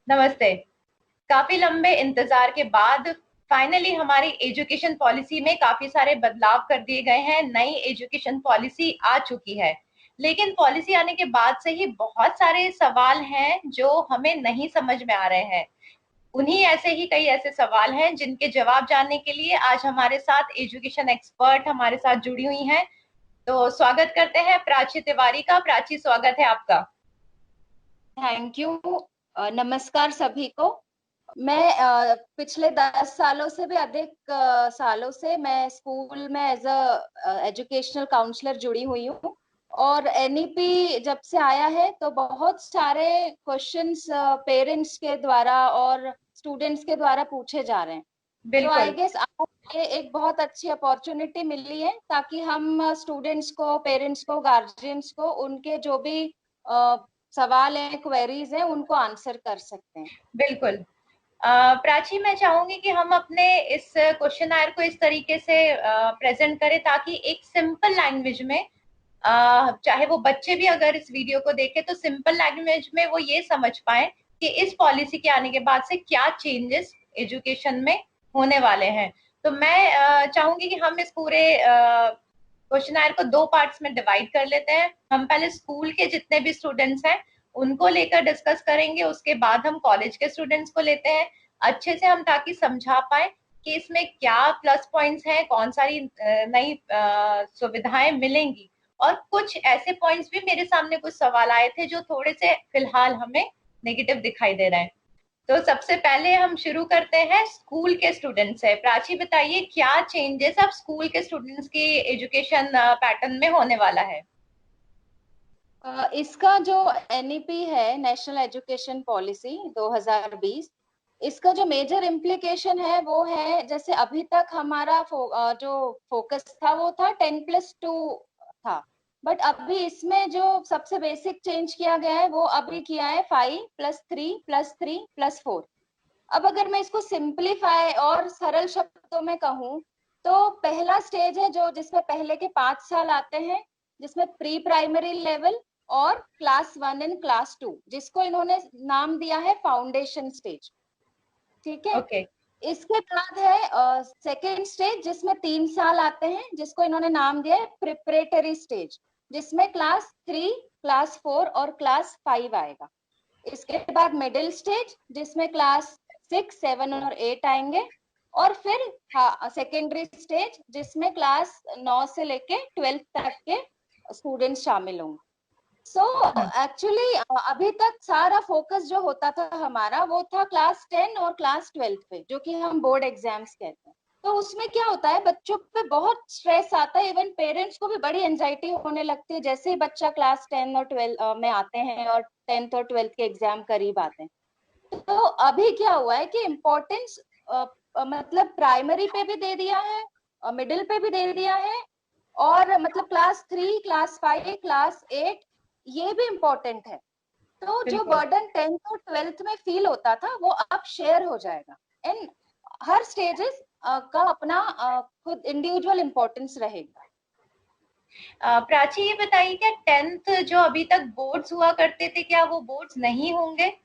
नमस्ते। काफी लंबे इंतजार के बाद फाइनली हमारी एजुकेशन पॉलिसी में काफी सारे बदलाव कर दिए गए हैं। नई एजुकेशन पॉलिसी आ चुकी है, लेकिन पॉलिसी आने के बाद से ही बहुत सारे सवाल हैं जो हमें नहीं समझ में आ रहे हैं। उन्हीं ऐसे ही कई ऐसे सवाल हैं जिनके जवाब जानने के लिए आज हमारे साथ एजुकेशन एक्सपर्ट हमारे साथ जुड़ी हुई हैं। तो स्वागत करते हैं प्राची तिवारी का। प्राची, स्वागत है आपका। Thank you. नमस्कार सभी को। मैं पिछले 10 सालों से भी अधिक सालों से मैं स्कूल में एज अ एजुकेशनल काउंसलर जुड़ी हुई हूँ। और एनईपी जब से आया है तो बहुत सारे क्वेश्चंस पेरेंट्स के द्वारा और स्टूडेंट्स के द्वारा पूछे जा रहे हैं। तो आई बिल्कुल। गेस आज ये एक बहुत अच्छी अपॉर्चुनिटी मिली है ताकि हम स्टूडेंट्स को, पेरेंट्स को, गार्जियंस को उनके जो भी सवाल है, क्वेरीज हैं, उनको आंसर कर सकते हैं। बिल्कुल। प्राची, मैं चाहूंगी कि हम अपने इस क्वेश्चन आयर को इस तरीके से प्रेजेंट करें ताकि एक सिंपल लैंग्वेज में, चाहे वो बच्चे भी अगर इस वीडियो को देखें तो सिंपल लैंग्वेज में वो ये समझ पाए कि इस पॉलिसी के आने के बाद से क्या चेंजेस एजुकेशन में होने वाले हैं। तो मैं चाहूंगी कि हम इस पूरे क्वेश्चन आयर को दो पार्ट्स में डिवाइड कर लेते हैं। हम पहले स्कूल के जितने भी स्टूडेंट्स हैं उनको लेकर डिस्कस करेंगे, उसके बाद हम कॉलेज के स्टूडेंट्स को लेते हैं अच्छे से हम, ताकि समझा पाए कि इसमें क्या प्लस पॉइंट्स हैं, कौन सारी नई सुविधाएं मिलेंगी। और कुछ ऐसे पॉइंट्स भी, मेरे सामने कुछ सवाल आए थे जो थोड़े से फिलहाल हमें नेगेटिव दिखाई दे रहे हैं। तो सबसे पहले हम शुरू करते हैं स्कूल के स्टूडेंट से। प्राची, बताइए क्या चेंजेस अब स्कूल के स्टूडेंट्स की एजुकेशन पैटर्न में होने वाला है। इसका जो एनईपी है, नेशनल एजुकेशन पॉलिसी 2020, इसका जो मेजर इम्प्लीकेशन है वो है, जैसे अभी तक हमारा जो फोकस था वो था 10+2 था। बट अभी इसमें जो सबसे बेसिक चेंज किया गया है वो अभी किया है 5+3+3+4। अब अगर मैं इसको सिंपलीफाई और सरल शब्दों में कहूँ तो पहला स्टेज है जो जिसमें पहले के 5 साल आते हैं, जिसमें प्री प्राइमरी लेवल और क्लास 1 एंड क्लास 2, जिसको इन्होंने नाम दिया है फाउंडेशन स्टेज। ठीक है। ओके। इसके बाद है सेकेंड स्टेज, जिसमें 3 साल आते हैं, जिसको इन्होंने नाम दिया है प्रिपरेटरी स्टेज, जिसमें क्लास 3, क्लास 4 और क्लास 5 आएगा। इसके बाद मिडिल स्टेज, जिसमें क्लास 6, 7 और 8 आएंगे। और फिर सेकेंडरी स्टेज, जिसमें क्लास 9 से लेके 12th तक के स्टूडेंट्स शामिल होंगे। सो एक्चुअली अभी तक सारा फोकस जो होता था हमारा वो था क्लास 10 और क्लास 12 पे, जो कि हम बोर्ड एग्जाम्स कहते हैं। तो उसमें क्या होता है, बच्चों पे बहुत स्ट्रेस आता है, इवन पेरेंट्स को भी बड़ी एंजाइटी होने लगती है जैसे ही बच्चा क्लास 10 और 12 में आते हैं और 10th और 12th के एग्जाम करीब आते हैं। तो अभी क्या हुआ है कि इम्पोर्टेंस मतलब प्राइमरी पे भी दे दिया है, मिडिल पे भी दे दिया है, और मतलब क्लास 3, क्लास 5, क्लास 8 ये भी इम्पोर्टेंट है। तो जो बिल्कुल। बर्डन 10th और 12th में फील होता था वो अब शेयर हो जाएगा। एंड हर स्टेजेस का अपना खुद इंडिविजुअल इम्पोर्टेंस रहेगा। प्राची, ये बताइए क्या 10th जो अभी तक बोर्ड्स हुआ करते थे, क्या वो बोर्ड्स नहीं होंगे?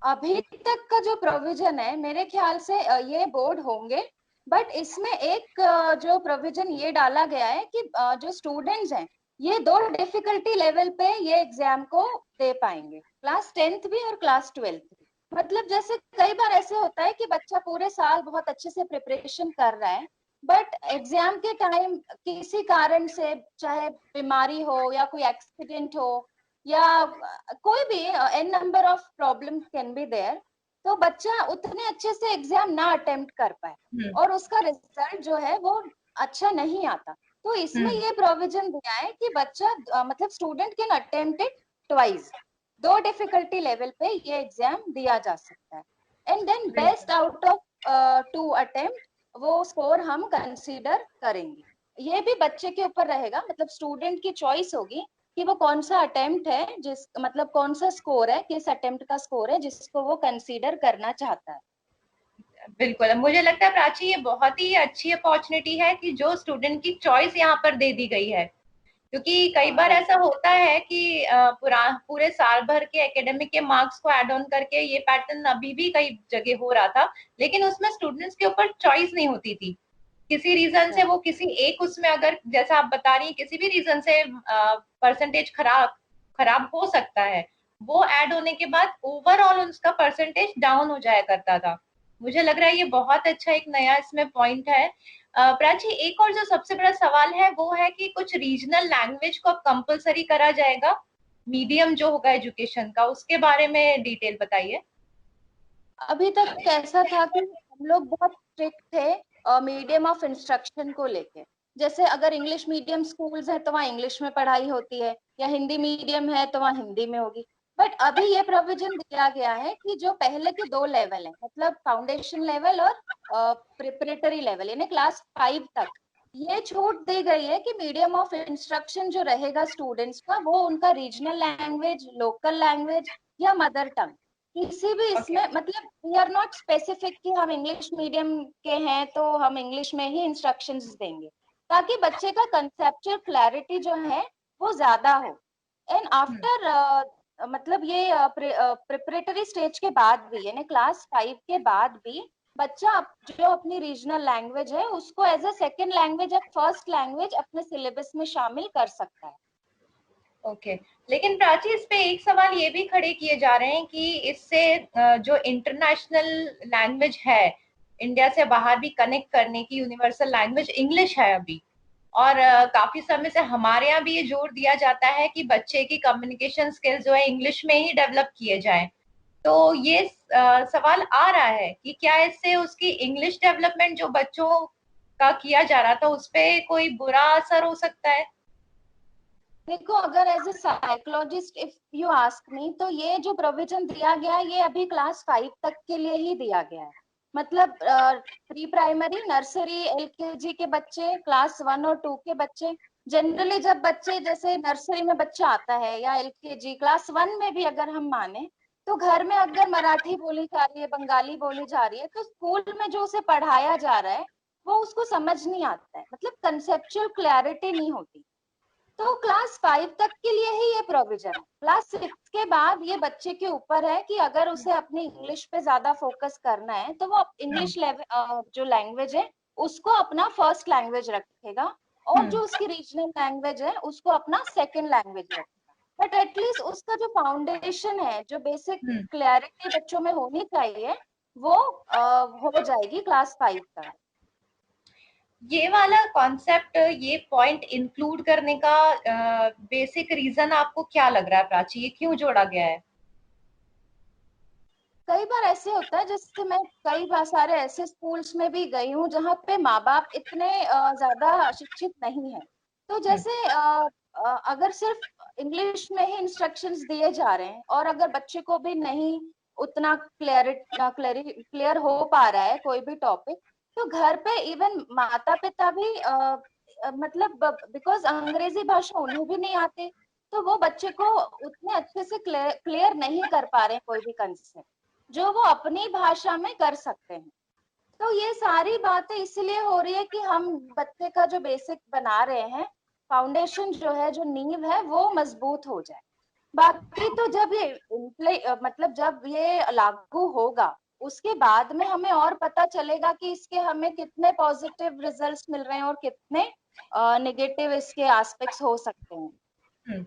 अभी तक का जो प्रोविजन है मेरे ख्याल से ये बोर्ड होंगे। बट इसमें एक जो प्रोविजन ये डाला गया है कि जो स्टूडेंट्स हैं ये दो डिफिकल्टी लेवल पे ये एग्जाम को दे पाएंगे, क्लास 10th भी और क्लास 12th भी। मतलब जैसे कई बार ऐसे होता है कि बच्चा पूरे साल बहुत अच्छे से प्रिपरेशन कर रहा है, बट एग्जाम के टाइम किसी कारण से, चाहे बीमारी हो या कोई एक्सीडेंट हो या कोई भी N number of problem can be there, तो बच्चा उतने अच्छे से एग्जाम ना अटेम्प्ट कर पाए हम्म। और उसका रिजल्ट जो है वो अच्छा नहीं आता। तो इसमें हम्म। ये प्रोविजन दिया है कि बच्चा मतलब student can attempt it twice, दो डिफिकल्टी लेवल पे ये एग्जाम दिया जा सकता है। एंड देन बेस्ट बिल्कुल। आउट ऑफ 2 अटेम्प्ट वो स्कोर हम कंसीडर करेंगे। ये भी बच्चे के ऊपर रहेगा, मतलब स्टूडेंट की चॉइस होगी कि वो कौन सा अटेम्प्ट है, जिस मतलब कौन सा स्कोर है, किस अटेम्प्ट का स्कोर है जिसको वो कंसीडर करना चाहता है। बिल्कुल, मुझे लगता है प्राची ये बहुत ही अच्छी अपॉर्चुनिटी है कि जो स्टूडेंट की चॉइस यहाँ पर दे दी गई है क्योंकि कई बार राइट। ऐसा होता है कि पूरे साल भर के एकेडमिक के मार्क्स को ऐड ऑन करके ये पैटर्न अभी भी कई जगह हो रहा था, लेकिन उसमें स्टूडेंट्स के ऊपर चॉइस नहीं होती थी। किसी रीजन से वो किसी एक उसमें, अगर जैसा आप बता रही हैं, किसी भी रीजन से परसेंटेज खराब खराब हो सकता है, वो ऐड होने के बाद ओवरऑल उसका परसेंटेज डाउन हो जाया करता था। मुझे लग रहा है ये बहुत अच्छा एक नया इसमें पॉइंट है। प्राची, एक और जो सबसे बड़ा सवाल है वो है कि कुछ रीजनल लैंग्वेज को अब कंपलसरी करा जाएगा, मीडियम जो होगा एजुकेशन का, उसके बारे में डिटेल बताइए। अभी तक कैसा था कि हम लोग बहुत स्ट्रिक्ट थे मीडियम ऑफ इंस्ट्रक्शन को लेके। जैसे अगर इंग्लिश मीडियम स्कूल्स है तो वहाँ इंग्लिश में पढ़ाई होती है, या हिंदी मीडियम है तो वहाँ हिंदी में होगी। बट अभी ये प्रोविजन दिया गया है कि जो पहले के दो लेवल है, मतलब फाउंडेशन लेवल और प्रिपरेटरी लेवल, यानी क्लास 5 तक, ये छूट दी गई है कि मीडियम ऑफ इंस्ट्रक्शन जो रहेगा स्टूडेंट्स का, वो उनका रीजनल लैंग्वेज, लोकल लैंग्वेज या मदर टंग, किसी भी ओके। इसमें, मतलब वी आर नॉट स्पेसिफिक कि हम इंग्लिश मीडियम के हैं तो हम इंग्लिश में ही इंस्ट्रक्शंस देंगे, ताकि बच्चे का कंसेप्चुअल क्लैरिटी जो है वो ज्यादा हो। एंड आफ्टर मतलब ये प्रिपरेटरी स्टेज के बाद भी, यानी क्लास 5 के बाद भी, बच्चा जो अपनी रीजनल लैंग्वेज है उसको एज अ सेकेंड लैंग्वेज या फर्स्ट लैंग्वेज अपने सिलेबस में शामिल कर सकता है। ओके। लेकिन प्राची, इस पे एक सवाल ये भी खड़े किए जा रहे हैं कि इससे जो इंटरनेशनल लैंग्वेज है, इंडिया से बाहर भी कनेक्ट करने की यूनिवर्सल लैंग्वेज इंग्लिश है अभी, और काफी समय से हमारे यहाँ भी ये जोर दिया जाता है कि बच्चे की कम्युनिकेशन स्किल्स जो है इंग्लिश में ही डेवलप किए जाएं। तो ये सवाल आ रहा है कि क्या इससे उसकी इंग्लिश डेवलपमेंट जो बच्चों का किया जा रहा था उस पे कोई बुरा असर हो सकता है? देखो, अगर as a psychologist if you ask me, तो ये जो प्रोविजन दिया गया है ये अभी क्लास 5 तक के लिए ही दिया गया है। मतलब प्री प्राइमरी, नर्सरी, एलकेजी के बच्चे, क्लास 1 और 2 के बच्चे, जनरली जब बच्चे जैसे नर्सरी में बच्चा आता है या एलकेजी, क्लास 1 में भी अगर हम माने, तो घर में अगर मराठी बोली जा रही है, बंगाली बोली जा रही है, तो स्कूल में जो उसे पढ़ाया जा रहा है वो उसको समझ नहीं आता है, मतलब कंसेप्चुअल क्लैरिटी नहीं होती। तो क्लास 5 तक के लिए ही ये प्रोविजन है। क्लास 6 के बाद ये बच्चे के ऊपर है कि अगर उसे अपनी इंग्लिश पे ज्यादा फोकस करना है तो वो हम्म। इंग्लिश लेवल जो लैंग्वेज है उसको अपना फर्स्ट लैंग्वेज रखेगा, और हम्म। जो उसकी रीजनल लैंग्वेज है उसको अपना सेकंड लैंग्वेज रखेगा। बट एटलीस्ट उसका जो फाउंडेशन है, जो बेसिक हम्म। क्लैरिटी बच्चों में होनी चाहिए, वो हो जाएगी क्लास 5 तक। ये वाला कॉन्सेप्ट, ये पॉइंट इंक्लूड करने का बेसिक रीजन आपको क्या लग रहा है प्राची, ये क्यों जोड़ा गया है? कई बार ऐसे होता है, जैसे मैं कई बार सारे ऐसे स्कूल्स में भी गई हूँ जहाँ पे माँ बाप इतने ज्यादा शिक्षित नहीं है। तो हम्म। जैसे अगर सिर्फ इंग्लिश में ही इंस्ट्रक्शंस दिए जा रहे हैं और अगर बच्चे को भी नहीं उतना क्लियर हो पा रहा है कोई भी टॉपिक, तो घर पे इवन माता पिता भी मतलब बिकॉज अंग्रेजी भाषा उन्हें भी नहीं आती, तो वो बच्चे को उतने अच्छे से क्लियर नहीं कर पा रहे हैं कोई भी कंसेप्ट जो वो अपनी भाषा में कर सकते हैं। तो ये सारी बातें इसलिए हो रही है कि हम बच्चे का जो बेसिक बना रहे हैं, फाउंडेशन जो है, जो नींव है, वो मजबूत हो जाए। बाकी तो जब ये मतलब जब ये लागू होगा उसके बाद में हमें और पता चलेगा कि इसके हमें कितने पॉजिटिव रिजल्ट्स मिल रहे हैं और कितने नेगेटिव इसके एस्पेक्ट्स हो सकते हैं। हम्म।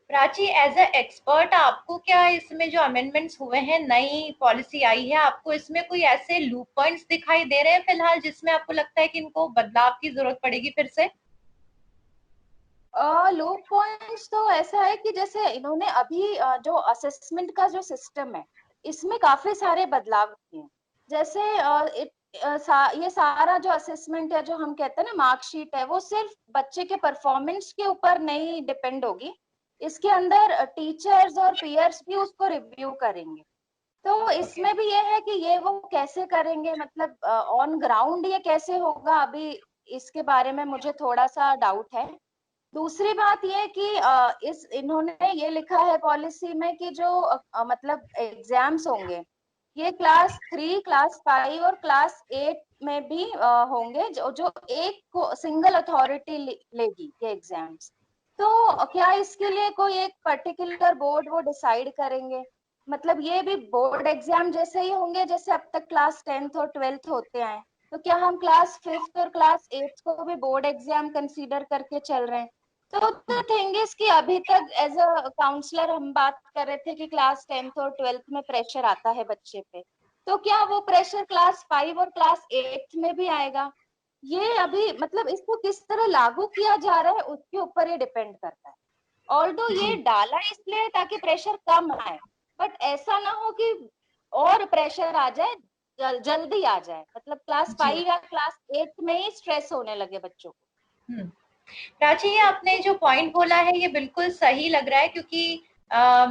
प्राची, एज अ एक्सपर्ट, आपको क्या इसमें जो अमेंडमेंट्स हुए हैं, नई पॉलिसी आई है, आपको इसमें कोई ऐसे लूप पॉइंट्स दिखाई दे रहे हैं फिलहाल जिसमें आपको लगता है कि इनको बदलाव की जरूरत पड़ेगी फिर से? लो पॉइंट्स तो ऐसा है कि जैसे इन्होंने अभी जो असेसमेंट का जो सिस्टम है इसमें काफी सारे बदलाव किए हैं। जैसे ये सारा जो असेसमेंट है, जो हम कहते हैं ना मार्कशीट है, वो सिर्फ बच्चे के परफॉर्मेंस के ऊपर नहीं डिपेंड होगी। इसके अंदर टीचर्स और पीयर्स भी उसको रिव्यू करेंगे। तो ओके। इसमें भी ये है कि ये वो कैसे करेंगे, मतलब ऑन ग्राउंड ये कैसे होगा, अभी इसके बारे में मुझे थोड़ा सा डाउट है। दूसरी बात ये कि इस इन्होंने ये लिखा है पॉलिसी में कि जो मतलब एग्जाम्स होंगे, ये क्लास 3, क्लास 5 और क्लास 8 में भी होंगे, जो जो एक को सिंगल अथॉरिटी लेगी ये एग्जाम्स। तो क्या इसके लिए कोई एक पर्टिकुलर बोर्ड वो डिसाइड करेंगे? मतलब ये भी बोर्ड एग्जाम जैसे ही होंगे जैसे अब तक क्लास 10th और 12th होते आए, तो क्या हम क्लास 5th और क्लास 8th को भी बोर्ड एग्जाम कंसीडर करके चल रहे हैं? तो द थिंग इज कि अभी तक एज अ काउंसलर हम बात कर रहे थे कि क्लास 10th और 12th में प्रेशर आता है बच्चे पे, तो क्या वो प्रेशर क्लास 5 और क्लास 8 में भी आएगा? ये अभी मतलब इसको किस तरह लागू किया जा रहा है उसके ऊपर ये डिपेंड करता है। ऑल्दो ये जी डाला इसलिए ताकि प्रेशर कम आए, बट ऐसा ना हो कि और प्रेशर आ जाए, जल्दी आ जाए, मतलब क्लास जी। 5 या क्लास 8 में ही स्ट्रेस होने लगे बच्चों को। हम्म। प्राची, ये आपने जो पॉइंट बोला है ये बिल्कुल सही लग रहा है, क्योंकि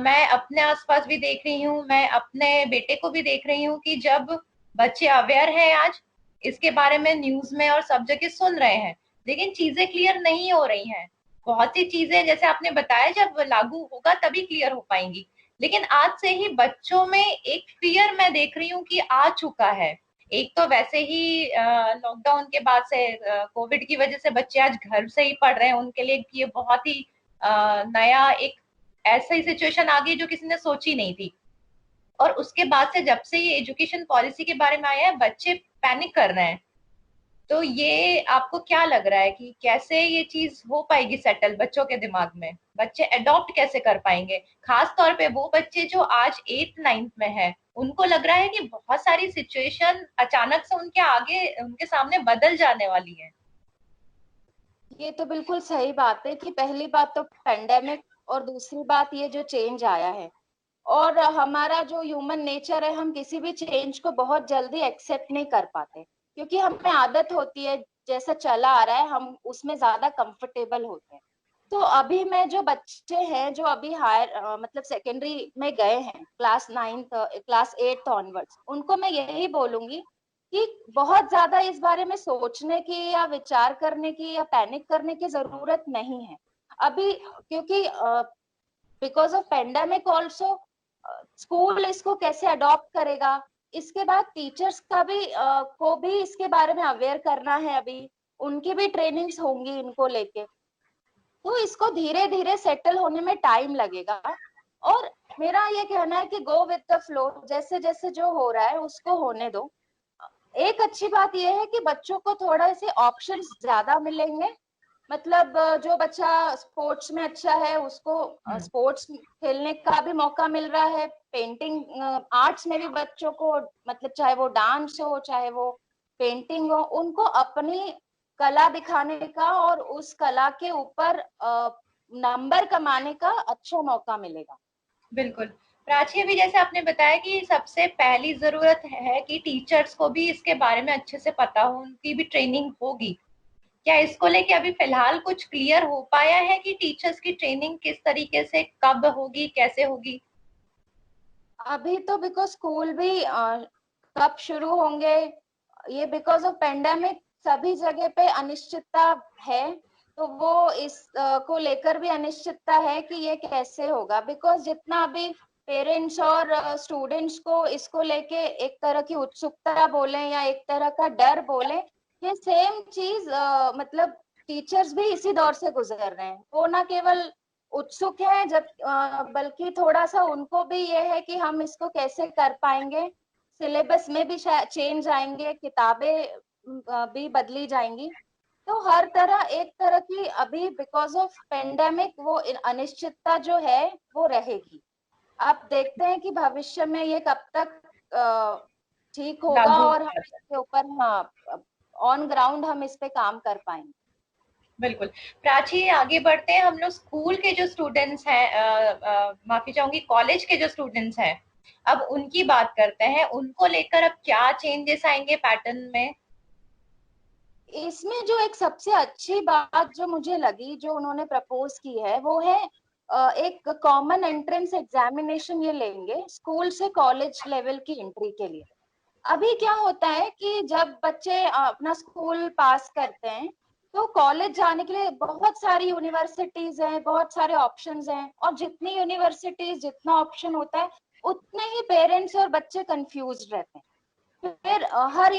मैं अपने आसपास भी देख रही हूँ, मैं अपने बेटे को भी देख रही हूँ कि जब बच्चे अवेयर हैं आज इसके बारे में, न्यूज में और सब जगह सुन रहे हैं, लेकिन चीजें क्लियर नहीं हो रही हैं। बहुत सी चीजें जैसे आपने बताया जब लागू होगा तभी क्लियर हो पाएंगी, लेकिन आज से ही बच्चों में एक फियर मैं देख रही हूँ कि आ चुका है। एक तो वैसे ही लॉकडाउन के बाद से, कोविड की वजह से बच्चे आज घर से ही पढ़ रहे हैं, उनके लिए ये बहुत ही नया एक ऐसी सिचुएशन आ गई जो किसी ने सोची नहीं थी। और उसके बाद से जब से ये एजुकेशन पॉलिसी के बारे में आया है, बच्चे पैनिक कर रहे हैं। तो ये आपको क्या लग रहा है कि कैसे ये चीज हो पाएगी सेटल बच्चों के दिमाग में? बच्चे अडॉप्ट कैसे कर पाएंगे? खास तौर पे वो बच्चे जो आज 8th 9th में है, उनको लग रहा है कि बहुत सारी सिचुएशन अचानक से उनके आगे, उनके सामने बदल जाने वाली है। ये तो बिल्कुल सही बात है कि पहली बात तो पेंडेमिक और दूसरी बात ये जो चेंज आया है, और हमारा जो ह्यूमन नेचर है, हम किसी भी चेंज को बहुत जल्दी एक्सेप्ट नहीं कर पाते क्योंकि हमें आदत होती है, जैसा चला आ रहा है हम उसमें ज्यादा कंफर्टेबल होते हैं। तो अभी में जो बच्चे हैं जो अभी हायर मतलब सेकेंडरी में गए हैं, class 9th class 8th onwards, उनको मैं यही बोलूंगी कि बहुत ज्यादा इस बारे में सोचने की या विचार करने की या पैनिक करने की जरूरत नहीं है अभी, क्योंकि because of pandemic also school इसको कैसे अडॉप्ट करेगा, इसके बाद टीचर्स का भी को भी इसके बारे में अवेयर करना है, अभी उनकी भी ट्रेनिंग्स होंगी इनको लेके, तो इसको धीरे धीरे सेटल होने में टाइम लगेगा। और मेरा ये कहना है कि गो विद द फ्लो, जैसे जैसे जो हो रहा है उसको होने दो। एक अच्छी बात यह है कि बच्चों को थोड़ा से ऑप्शंस ज्यादा मिलेंगे, मतलब जो बच्चा स्पोर्ट्स में अच्छा है उसको हम्म। स्पोर्ट्स खेलने का भी मौका मिल रहा है, पेंटिंग आर्ट्स में भी बच्चों को, मतलब चाहे वो डांस हो चाहे वो पेंटिंग हो, उनको अपनी कला दिखाने का और उस कला के ऊपर नंबर कमाने का अच्छा मौका मिलेगा। बिल्कुल। प्राची, अभी जैसे आपने बताया कि सबसे पहली जरूरत है कि टीचर्स को भी इसके बारे में अच्छे से पता हो, उनकी भी ट्रेनिंग होगी। क्या इसको लेके अभी फिलहाल कुछ क्लियर हो पाया है कि टीचर्स की ट्रेनिंग किस तरीके से, कब होगी, कैसे होगी? अभी तो बिकॉज स्कूल भी कब शुरू होंगे, ये बिकॉज ऑफ पेंडेमिक सभी जगह पे अनिश्चितता है, तो वो इस को लेकर भी अनिश्चितता है कि ये कैसे होगा, बिकॉज जितना अभी पेरेंट्स और स्टूडेंट्स को इसको लेके एक तरह की उत्सुकता बोले या एक तरह का डर बोले, ये सेम चीज मतलब टीचर्स भी इसी दौर से गुजर रहे हैं, वो ना केवल उत्सुक है जब बल्कि थोड़ा सा उनको भी ये है कि हम इसको कैसे कर पाएंगे, सिलेबस में भी चेंज आएंगे, किताबें भी बदली जाएंगी, तो हर तरह एक तरह की अभी बिकॉज ऑफ पेंडेमिक वो अनिश्चितता जो है वो रहेगी। आप देखते हैं कि भविष्य में ये कब तक ठीक होगा लागू हो और हम जाता है। इसके ऊपर, हाँ, ऑन ग्राउंड हम इस पे काम कर पाएंगे। बिल्कुल। प्राची, आगे बढ़ते हैं। हम लोग स्कूल के जो स्टूडेंट्स हैं, माफी चाहूंगी, कॉलेज के जो स्टूडेंट्स हैं, अब उनकी बात करते हैं। उनको लेकर अब क्या चेंजेस आएंगे पैटर्न में? इसमें जो एक सबसे अच्छी बात जो मुझे लगी जो उन्होंने प्रपोज की है वो है एक कॉमन एंट्रेंस एग्जामिनेशन ये लेंगे स्कूल से कॉलेज लेवल की एंट्री के लिए। अभी क्या होता है कि जब बच्चे अपना स्कूल पास करते हैं तो कॉलेज जाने के लिए बहुत सारी यूनिवर्सिटीज हैं, बहुत सारे ऑप्शंस हैं, और जितनी यूनिवर्सिटीज जितना ऑप्शन होता है उतने ही पेरेंट्स और बच्चे कंफ्यूज रहते हैं। फिर हर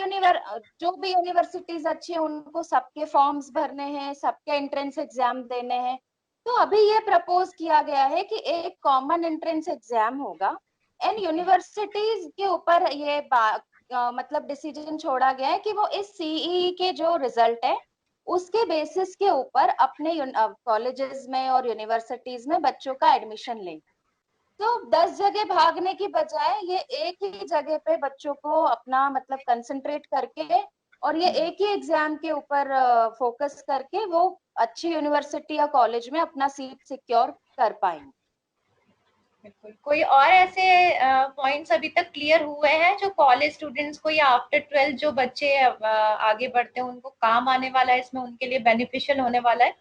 जो भी यूनिवर्सिटीज अच्छी है उनको सबके फॉर्म्स भरने हैं, सबके एंट्रेंस एग्जाम देने हैं, तो अभी ये प्रपोज किया गया है कि एक कॉमन एंट्रेंस एग्जाम होगा एंड यूनिवर्सिटीज के ऊपर ये मतलब डिसीजन छोड़ा गया है कि वो इस सीई के जो रिजल्ट है उसके बेसिस के ऊपर अपने कॉलेजेस में और यूनिवर्सिटीज में बच्चों का एडमिशन लें। तो 10 जगह भागने की बजाय ये एक ही जगह पे बच्चों को अपना मतलब कंसंट्रेट करके और ये एक ही एग्जाम के ऊपर फोकस करके वो अच्छी यूनिवर्सिटी या कॉलेज में अपना सीट सिक्योर कर पाएंगे। बिल्कुल। कोई और ऐसे पॉइंट्स अभी तक क्लियर हुए हैं जो कॉलेज स्टूडेंट्स को या आफ्टर 12 जो बच्चे आगे बढ़ते हैं उनको काम आने वाला है, इसमें उनके लिए बेनिफिशियल होने वाला है?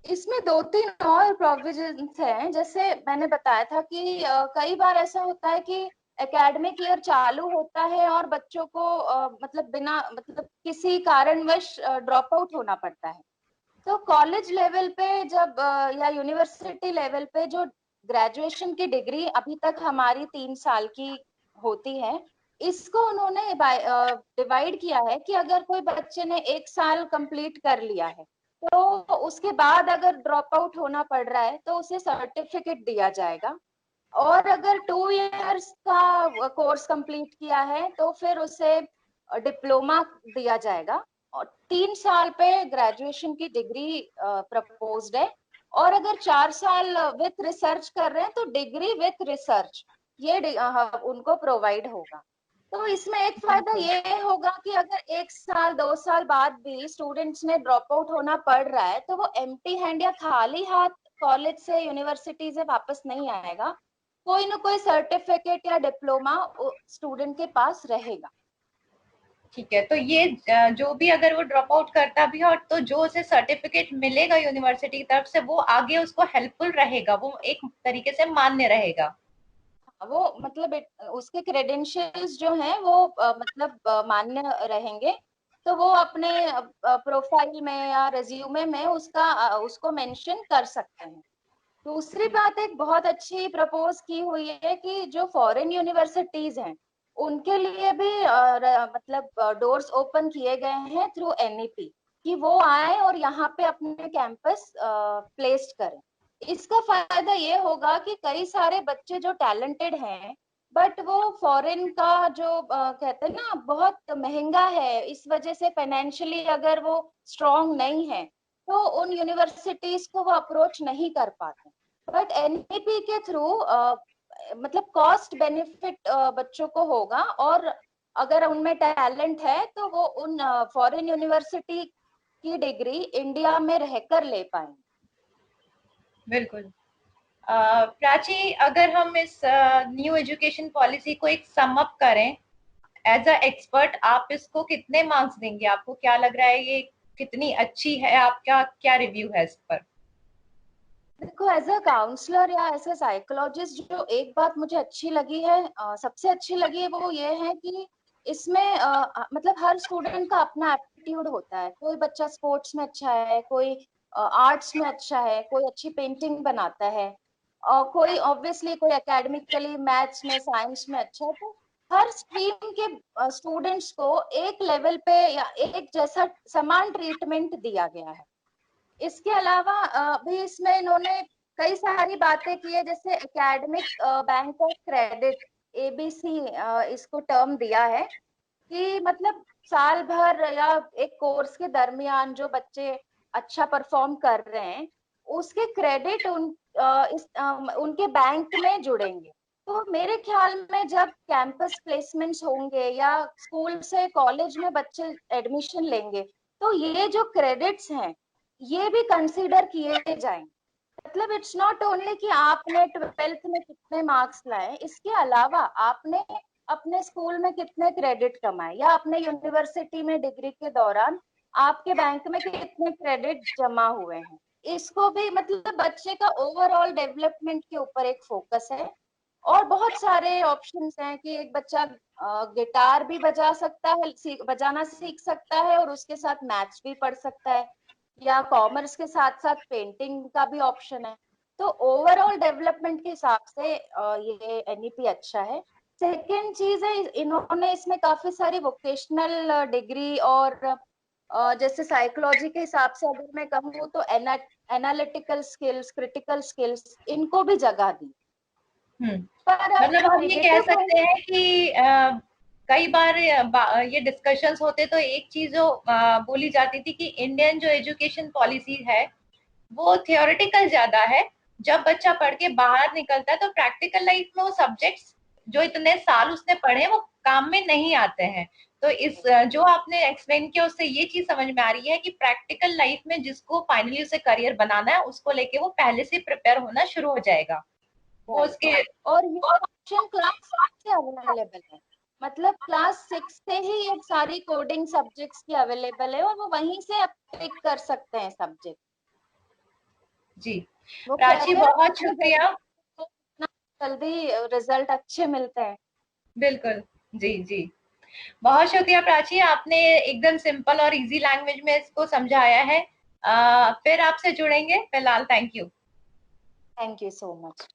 इसमें 2-3 और प्रोविजंस हैं। जैसे मैंने बताया था कि कई बार ऐसा होता है कि एकेडमिक ईयर चालू होता है और बच्चों को मतलब बिना मतलब किसी कारणवश ड्रॉप आउट होना पड़ता है। तो कॉलेज लेवल पे जब या यूनिवर्सिटी लेवल पे जो ग्रेजुएशन की डिग्री अभी तक हमारी 3 साल की होती है, इसको उन्होंने डिवाइड किया है कि अगर कोई बच्चे ने 1 साल कंप्लीट कर लिया है तो उसके बाद अगर ड्रॉप आउट होना पड़ रहा है तो उसे सर्टिफिकेट दिया जाएगा। और अगर 2 इयर्स का कोर्स कंप्लीट किया है तो फिर उसे डिप्लोमा दिया जाएगा। और 3 साल पे ग्रेजुएशन की डिग्री प्रपोज्ड है। और अगर 4 साल विथ रिसर्च कर रहे हैं तो डिग्री विथ रिसर्च ये उनको प्रोवाइड होगा। तो इसमें एक फायदा बिल्कुल। ये होगा कि अगर 1 साल 2 साल बाद भी स्टूडेंट्स ने ड्रॉप आउट होना पड़ रहा है तो वो एम्प्टी हैंड या खाली हाथ कॉलेज से यूनिवर्सिटी से वापस नहीं आएगा। कोई ना कोई सर्टिफिकेट या डिप्लोमा स्टूडेंट के पास रहेगा। ठीक है, तो ये जो भी अगर वो ड्रॉप आउट करता भी है और तो जो उसे सर्टिफिकेट मिलेगा यूनिवर्सिटी की तरफ से वो आगे उसको हेल्पफुल रहेगा, वो एक तरीके से मान्य रहेगा। वो मतलब उसके क्रेडेंशियल्स जो हैं वो मतलब मान्य रहेंगे। तो वो अपने प्रोफाइल में या रेज्यूमे में उसको मेंशन कर सकते हैं। दूसरी बात एक बहुत अच्छी प्रपोज की हुई है कि जो फॉरेन यूनिवर्सिटीज हैं उनके लिए भी मतलब डोर्स ओपन किए गए हैं थ्रू एनईपी कि वो आए और यहाँ पे अपने कैंपस प्लेस्ड करें। इसका फायदा ये होगा कि कई सारे बच्चे जो टैलेंटेड हैं बट वो फॉरेन का जो कहते हैं ना बहुत महंगा है, इस वजह से फाइनेंशियली अगर वो स्ट्रांग नहीं है तो उन यूनिवर्सिटीज को वो अप्रोच नहीं कर पाते। बट एनईपी के थ्रू मतलब कॉस्ट बेनिफिट बच्चों को होगा और अगर उनमें टैलेंट है तो वो उन फॉरेन यूनिवर्सिटी की डिग्री इंडिया में रहकर ले पाएंगे। बिल्कुल। प्राची, अगर हम इस न्यू एजुकेशन पॉलिसी को एक सम अप करें एज अ एक्सपर्ट, आप इसको कितने मार्क्स देंगे? आपको क्या लग रहा है ये कितनी अच्छी है? आपका क्या रिव्यू है इस पर? देखो एज अ काउंसलर या एज अ साइकोलॉजिस्ट जो एक बात मुझे अच्छी लगी है सबसे अच्छी लगी है वो ये है कि इसमें मतलब हर स्टूडेंट का अपना एप्टीट्यूड होता है। कोई बच्चा स्पोर्ट्स में अच्छा है, कोई आर्ट्स में अच्छा है, कोई अच्छी पेंटिंग बनाता है और कोई ऑब्वियसली कोई एकेडमिकली मैथ्स में साइंस में अच्छा है। तो हर स्ट्रीम के स्टूडेंट्स को एक लेवल पे या एक जैसा समान ट्रीटमेंट दिया गया है। इसके अलावा भी इसमें इन्होंने कई सारी बातें की है, जैसे academic bank of credit ABC इसको टर्म दिया है कि मतलब साल भर या एक कोर्स के दरमियान जो बच्चे अच्छा परफॉर्म कर रहे हैं उसके क्रेडिट उनके बैंक में जुड़ेंगे। तो मेरे ख्याल में जब कैंपस प्लेसमेंट्स होंगे या स्कूल से कॉलेज में बच्चे एडमिशन लेंगे तो ये जो क्रेडिट्स हैं ये भी कंसीडर किए जाएंगे। मतलब इट्स नॉट ओनली कि आपने 12th में कितने मार्क्स लाए, इसके अलावा आपने अपने स्कूल में कितने क्रेडिट कमाए या अपने यूनिवर्सिटी में डिग्री के दौरान आपके बैंक में कितने क्रेडिट जमा हुए हैं। इसको भी मतलब बच्चे का ओवरऑल डेवलपमेंट के ऊपर एक फोकस है। और बहुत सारे ऑप्शंस हैं कि एक बच्चा गिटार भी बजा सकता है, बजाना सीख सकता है और उसके साथ मैथ्स भी पढ़ सकता है या कॉमर्स के साथ साथ पेंटिंग का भी ऑप्शन है। तो ओवरऑल डेवलपमेंट के हिसाब से ये एनईपी अच्छा है। सेकेंड चीज है इन्होंने इसमें काफी सारी वोकेशनल डिग्री और जैसे साइकोलॉजी के हिसाब से अगर मैं कहूँ तो एनालिटिकल स्किल्स, क्रिटिकल स्किल्स, इनको भी जगह दी। हम्म। पर अब मतलब हम ये कह नेगेटिव सकते हैं कि कई बार ये डिस्कशंस होते तो एक चीज जो बोली जाती थी कि इंडियन जो एजुकेशन पॉलिसी है वो थियोरेटिकल ज्यादा है। जब बच्चा पढ़ के बाहर निकलता है तो प्रैक्टिकल लाइफ में वो सब्जेक्ट्स जो इतने साल उसने पढ़े वो काम में नहीं आते हैं। तो इस जो आपने एक्सप्लेन किया उससे ये चीज समझ में आ रही है कि प्रैक्टिकल लाइफ में जिसको फाइनली उसे करियर बनाना है उसको लेके वो पहले से प्रिपेयर होना शुरू हो जाएगा। वो राइट। उसके और ये ऑप्शन क्लास 6 से अवेलेबल है, मतलब क्लास 6 से ही ये सारी कोडिंग सब्जेक्ट्स की अवेलेबल है, और वो वहीं से आप पिक कर सकते हैं सब्जेक्ट। जी। वो प्राची कहते हैं ना, बहुत जितना शुक्रिया। जल्दी रिजल्ट अच्छे मिलते हैं। बिल्कुल। जी जी। बहुत शुक्रिया प्राची, आपने एकदम सिंपल और इजी लैंग्वेज में इसको समझाया है। फिर आपसे जुड़ेंगे, फिलहाल thank you. Thank you so much.